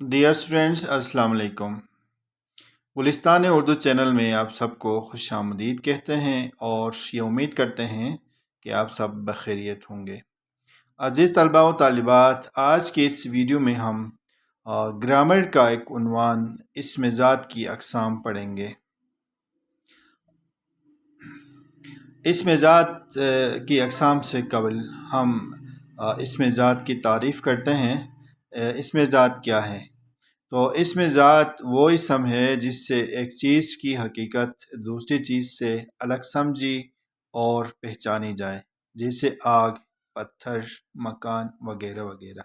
Dear students, अस्सलाम वालेकुम। Gulistan Urdu channel में आप सबको खुश आमदीद कहते हैं और ये उम्मीद करते हैं कि आप सब बखैरियत होंगे। अज़ीज़ तलबा व तालिबात, आज के इस वीडियो में हम ग्रामर का एक उन्वान इस्म ज़ात की अक़साम पढ़ेंगे। इस्म ज़ात की अक़साम से कबल हम इस्म ज़ात की तारीफ़ करते हैं। इस्म ज़ात क्या है? तो इसमें ज़ात वो इसम है जिससे एक चीज़ की हकीकत दूसरी चीज़ से अलग समझी और पहचानी जाए, जैसे आग, पत्थर, मकान वगैरह वगैरह।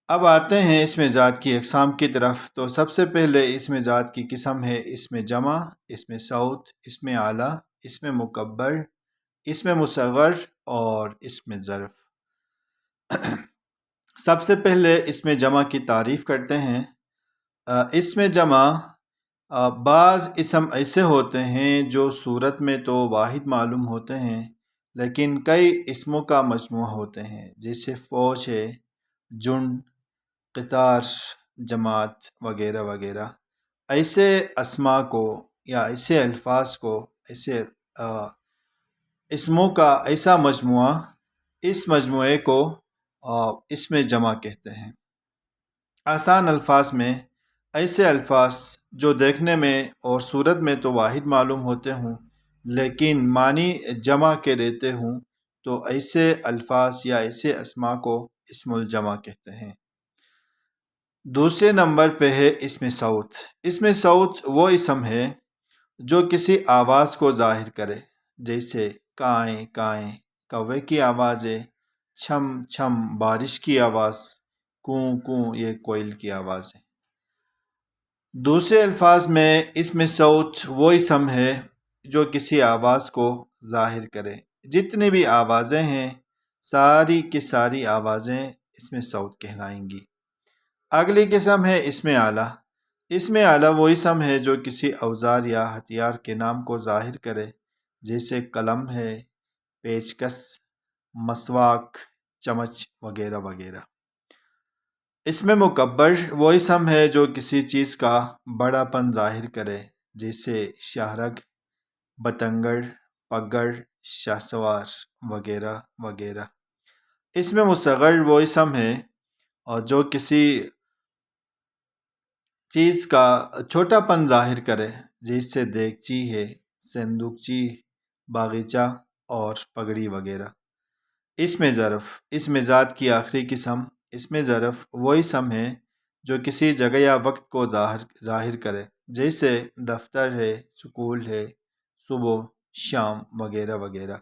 अब आते हैं इसमें ज़ात की अक़साम की तरफ। तो सबसे पहले इसमें ज़ात की किस्म है इसमें जमा, इसमें सौत, इसमें आला, इसमें मुकब्बर, इसमें मुसग़्ग़र और इसमें ज़र्फ़। सबसे पहले इसमें जमा की तारीफ़ करते हैं। इसमें जमा बाज़ इसम ऐसे होते हैं जो सूरत में तो वाहिद मालूम होते हैं, लेकिन कई इसमों का मजमूआ होते हैं, जैसे फ़ौज है, जुंड, क़ितार, जमात वगैरह वगैरह। ऐसे अस्मा को या ऐसे अल्फाज को, ऐसे इसमों का ऐसा मजमूआ, इस मजमूए को इसमें जमा कहते हैं। आसान अल्फाज में ऐसे अल्फाज जो देखने में और सूरत में तो वाहिद मालूम होते हों, लेकिन मानी जमा के रहते हों, तो ऐसे अल्फाज या ऐसे अस्मा को इस्मुल जमा कहते हैं। दूसरे नंबर पे है इसमें सौत। इसमें सौत वो इसम है जो किसी आवाज़ को ज़ाहिर करे, जैसे काएँ काएँ कौवे की आवाज़ है, छम छम बारिश की आवाज़, कूँ कूँ ये कोयल की आवाज़ है। दूसरे अल्फाज में इसमें सौत वो इसम है जो किसी आवाज़ को ज़ाहिर करे। जितनी भी आवाज़ें हैं, सारी की सारी आवाज़ें इसमें सौत कहलाएंगी। अगली किस्म है इसमें आला। इसमें आला वो इसम है जो किसी औजार या हथियार के नाम को ज़ाहिर करे, जैसे कलम है, पेचकस, मसवाक, चमच वगैरह वगैरह। इसमें मुकब्बर वो इसम है जो किसी चीज़ का बड़ापन ज़ाहिर करे, जैसे शाहरग, बतंगड़, पगड़, शाहसवार वगैरह वगैरह। इसमें मुसग़्ग़र वो इसम है और जो किसी चीज़ का छोटापन ज़ाहिर करे, जैसे देगची है, संदूकची, बागीचा और पगड़ी वगैरह। इसमें ज़र्फ़, इसमें ज़ात की आखिरी किस्म। इसमें ज़र्फ़ वो इसम है जो किसी जगह या वक्त को ज़ाहिर करे, जैसे दफ्तर है, स्कूल है, सुबह शाम वगैरह वगैरह।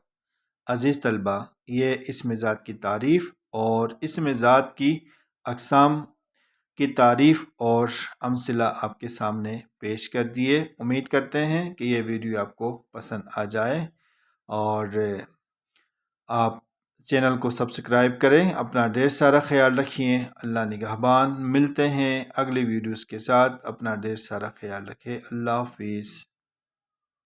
अज़ीज़ तलबा, ये इसमें ज़ात की तारीफ़ और इसमें ज़ात की अक़साम की तारीफ़ और अमसिला आपके सामने पेश कर दिए। उम्मीद करते हैं कि ये वीडियो आपको पसंद आ जाए और आप चैनल को सब्सक्राइब करें। अपना ढेर सारा ख्याल रखिए। अल्लाह निगहबान। मिलते हैं अगली वीडियोस के साथ। अपना ढेर सारा ख्याल रखें। अल्लाह हाफ़िज़।